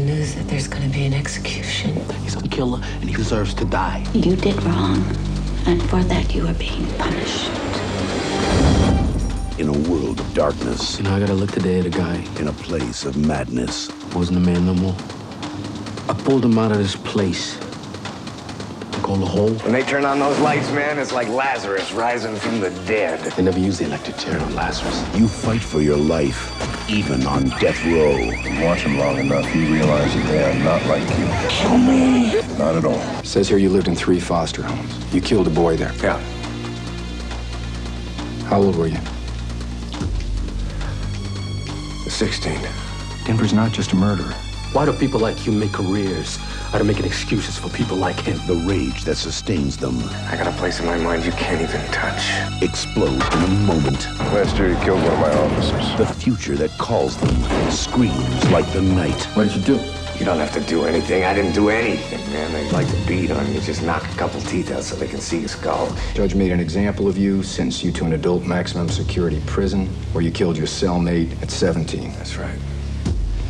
news that there's gonna be an execution. He's a killer, and he deserves to die. You did wrong, and for that you are being punished. In a world of darkness. You know, I gotta look today at a guy. In a place of madness. Wasn't a man no more. I pulled him out of this place. Called a hole. When they turn on those lights, man, it's like Lazarus rising from the dead. They never used the electric chair on Lazarus. You fight for your life, even on death row. You watch them long enough, you realize that they are not like you. Kill me. Not at all. It says here you lived in 3 foster homes. You killed a boy there. Yeah. How old were you? 16. Denver's not just a murderer. Why do people like you make careers out of making excuses for people like him? The rage that sustains them. I got a place in my mind you can't even touch. Explodes in a moment. Last year you killed one of my officers. The future that calls them screams like the night. What did you do? You don't have to do anything. I didn't do anything, man. They like to beat on you. Just knock a couple teeth out so they can see your skull. Judge made an example of you, sentenced you to an adult maximum security prison, where you killed your cellmate at 17. That's right.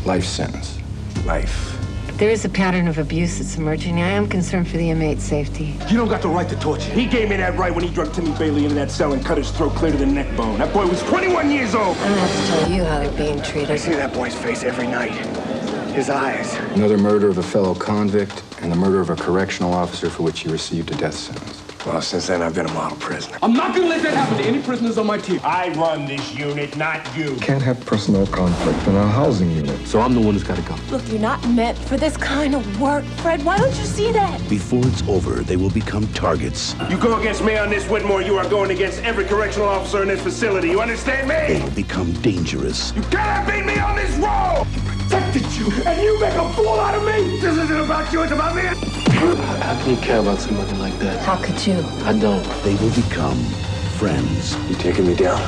Life sentence. Life. There is a pattern of abuse that's emerging. I am concerned for the inmate's safety. You don't got the right to torture. He gave me that right when he drug Timmy Bailey into that cell and cut his throat clear to the neck bone. That boy was 21 years old. I don't have to tell you how they're being treated. I see that boy's face every night. His eyes. Another murder of a fellow convict and the murder of a correctional officer for which you received a death sentence. Well, since then, I've been a model prisoner. I'm not gonna let that happen to any prisoners on my team. I run this unit, not you. Can't have personal conflict in a housing unit. So I'm the one who's gotta go. Look, you're not meant for this kind of work, Fred. Why don't you see that? Before it's over, they will become targets. You go against me on this, Whitmore, you are going against every correctional officer in this facility. You understand me? They will become dangerous. You cannot beat me on this road! Protected you, and you make a fool out of me! This isn't about you, it's about me! How can you care about somebody like that? How could you? I don't. They will become friends. You taking me down?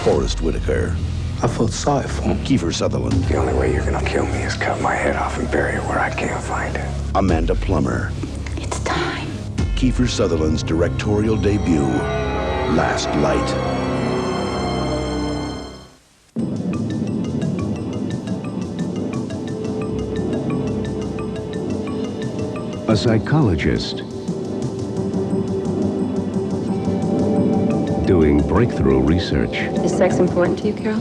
Forrest Whitaker. I felt sorry for him. Kiefer Sutherland. The only way you're gonna kill me is cut my head off and bury it where I can't find it. Amanda Plummer. It's time. Kiefer Sutherland's directorial debut, Last Light. A psychologist doing breakthrough research. Is sex important to you, Carol?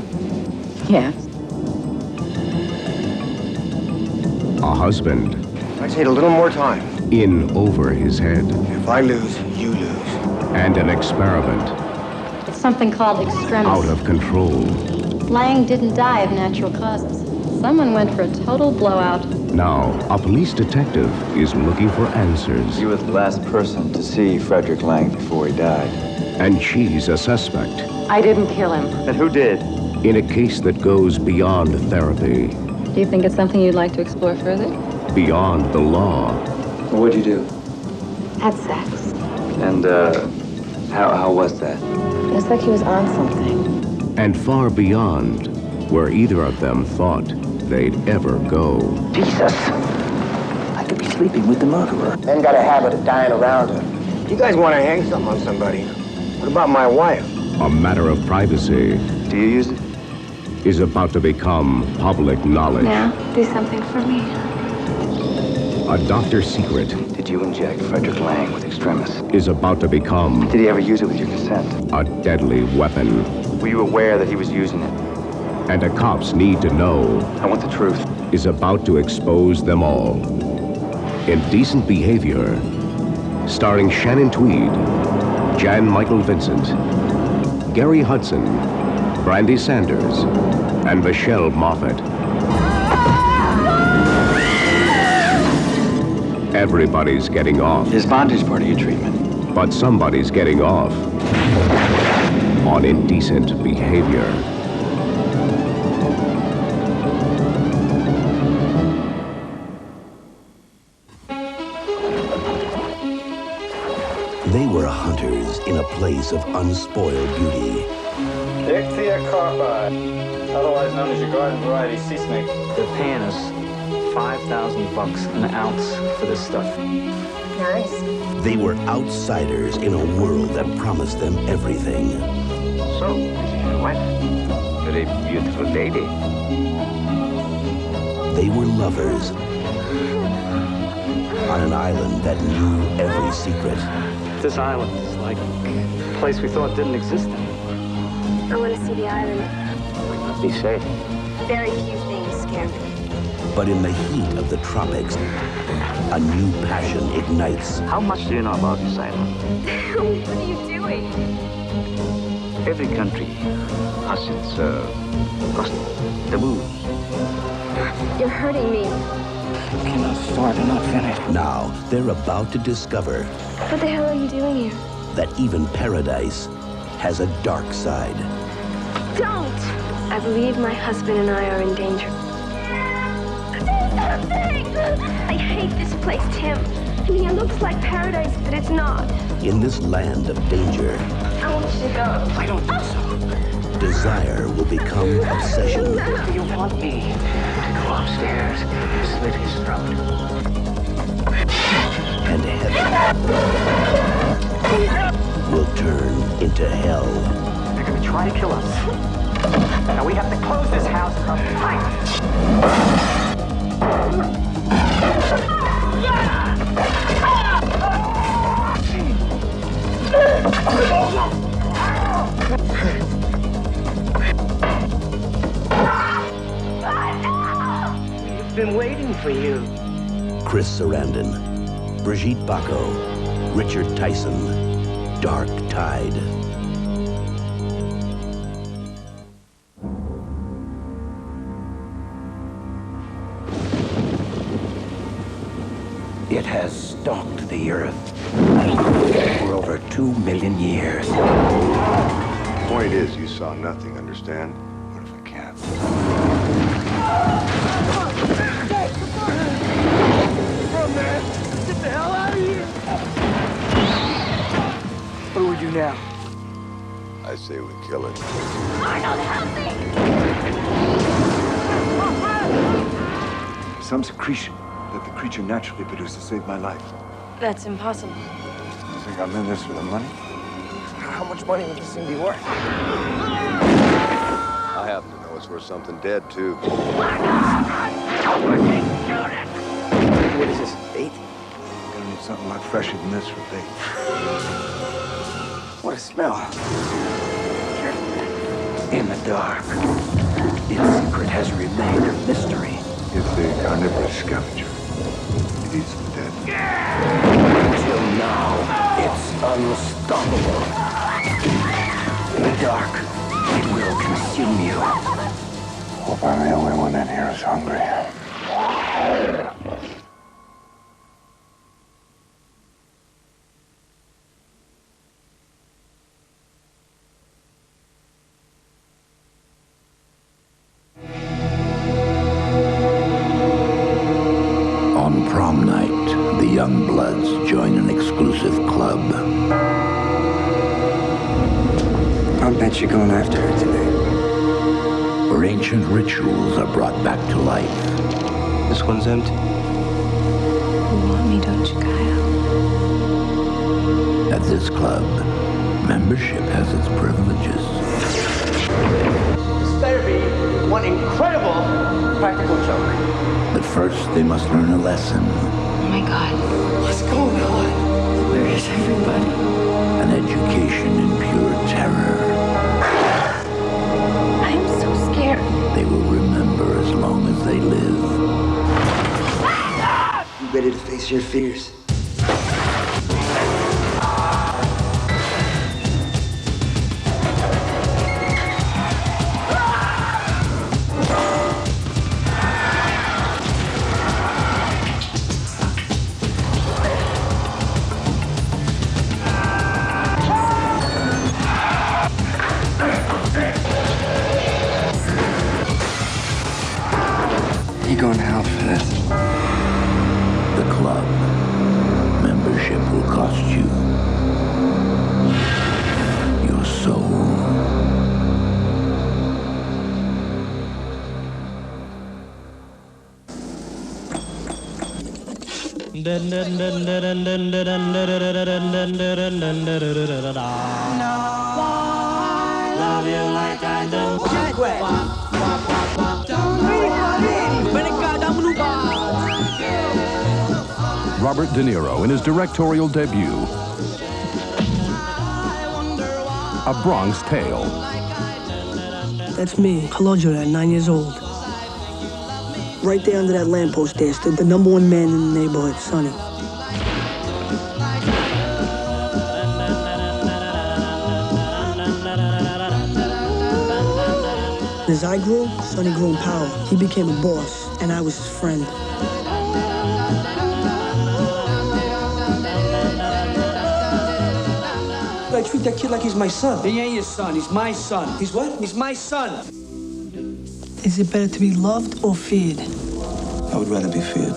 Yes. A husband I just need a little more time. in over his head. If I lose, you lose. And an experiment It's something called extremis. out of control. Lang didn't die of natural causes. Someone went for a total blowout. Now, a police detective is looking for answers. You were the last person to see Frederick Lang before he died. And she's a suspect I didn't kill him. Then who did? in a case that goes beyond therapy, Do you think it's something you'd like to explore further? beyond the law. What'd you do? Had sex. And, how was that? It was like he was on something. And far beyond where either of them thought they'd ever go. Jesus! I could be sleeping with the murderer. Men got a habit of dying around her. You guys want to hang something on somebody? What about my wife? A matter of privacy Do you use it? is about to become public knowledge. Now, do something for me. A doctor's secret Did you inject Frederick Lang with extremis? is about to become Did he ever use it with your consent? a deadly weapon. Were you aware that he was using it? And the cops need to know I want the truth. is about to expose them all. Indecent Behavior, starring Shannon Tweed, Jan Michael Vincent, Gary Hudson, Brandy Sanders, and Michelle Moffat. Everybody's getting off, Is bondage part of your treatment? but somebody's getting off on Indecent Behavior. They were hunters in a place of unspoiled beauty. Icthia carpi, otherwise known as your garden variety sea snake. They're paying us $5,000 an ounce for this stuff. Nice. They were outsiders in a world that promised them everything. So, this is your wife. Very beautiful lady. They were lovers On an island that knew every secret. This island is like a place we thought didn't exist anymore. I want to see the island. We must be safe. Very few things scare me. But in the heat of the tropics, a new passion ignites. How much do you know about this island? What are you doing? Every country has its customs, taboos. You're hurting me. You cannot start and not finish. Now, they're about to discover What the hell are you doing here? that even paradise has a dark side. Don't! I believe my husband and I are in danger. I hate this place, Tim. I mean, it looks like paradise, but it's not. In this land of danger, I want you to go. I don't think so. desire will become obsession. Do you want me to go upstairs and slit his throat? And heaven will turn into hell. They're gonna try to kill us. Now we have to close this house up tight. We've been waiting for you. Chris Sarandon, Brigitte Bacco, Richard Tyson, Dark Tide. It has stalked the earth for over 2 million years. The point is, you saw nothing, understand? What if I can't? Run, man! Get the hell out of here! What do we do now? I say we kill it. Arnold, help me! Some secretion that the creature naturally produces saved my life. That's impossible. You think I'm in this for the money? How much money would this thing be worth? I happen to know it's worth something dead, too. What is this, bait? Gonna need something a lot fresher than this for bait. What a smell. In the dark, its secret has remained a mystery. It's a carnivorous scavenger. It eats the dead. Until now, it's unstoppable. In the dark, it will consume you. Hope I'm the only one in here who's hungry. On prom night, the young bloods join an exclusive club. I'll bet you're going after her today. Where ancient rituals are brought back to life. This one's empty. You want me, don't you, Kyle? At this club, membership has its privileges. This better be one incredible practical joke. But first, they must learn a lesson. Oh my God. What's going on? Where is everybody? An education in pure terror. I'm so scared. They will remember as long as they live. You ready to face your fears? You're going to hell for this. The club. Membership will cost you your soul. Love you like I do. Don't wait for me. When it got down, Robert De Niro in his directorial debut, A Bronx Tale. That's me, Kalodjo, at 9 years old. Right there under that lamppost there stood the #1 man in the neighborhood, Sonny. As I grew, Sonny grew in power. He became a boss, and I was his friend. I treat that kid like he's my son. He ain't your son. He's my son. He's what? He's my son. Is it better to be loved or feared? I would rather be feared.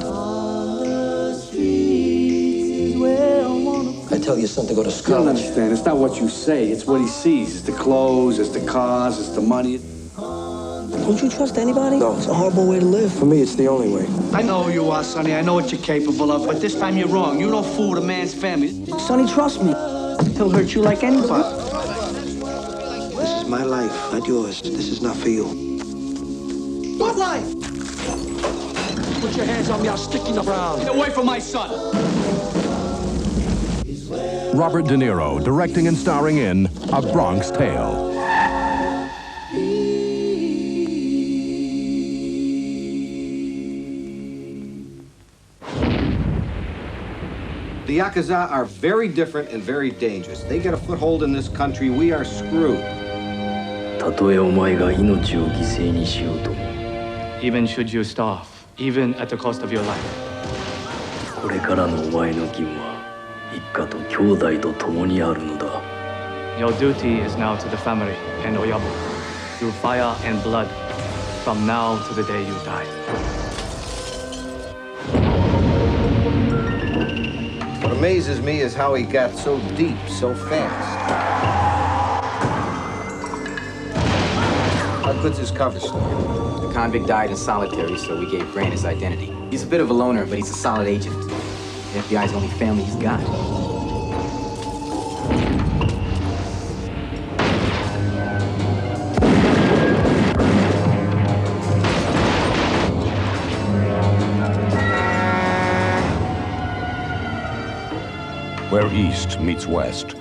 I tell your son to go to school. You don't understand. It's not what you say. It's what he sees. It's the clothes, it's the cars, it's the money. Don't you trust anybody? No. It's a horrible way to live. For me, it's the only way. I know who you are, Sonny. I know what you're capable of, but this time you're wrong. You don't fool with a man's family. Sonny, trust me. He'll hurt you like anybody. This is my life, not yours. This is not for you. What life? Put your hands on me, I'll stick you in the ground. Get away from my son! Robert De Niro directing and starring in A Bronx Tale. The Yakuza are very different and very dangerous. They get a foothold in this country, we are screwed. Even should you starve, even at the cost of your life. Your duty is now to the family and Oyabu, through fire and blood, from now to the day you die. What amazes me is how he got so deep so fast. How good's his cover story? The convict died in solitary, so we gave Grant his identity. He's a bit of a loner, but he's a solid agent. The FBI's the only family he's got. Where East meets West,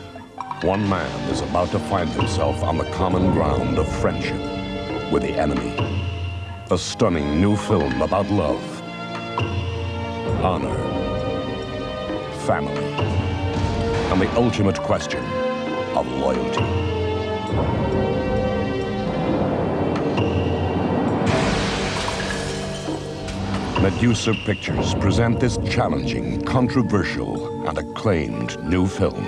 one man is about to find himself on the common ground of friendship with the enemy. A stunning new film about love, honor, family, and the ultimate question of loyalty. Medusa Pictures present this challenging, controversial, and acclaimed new film.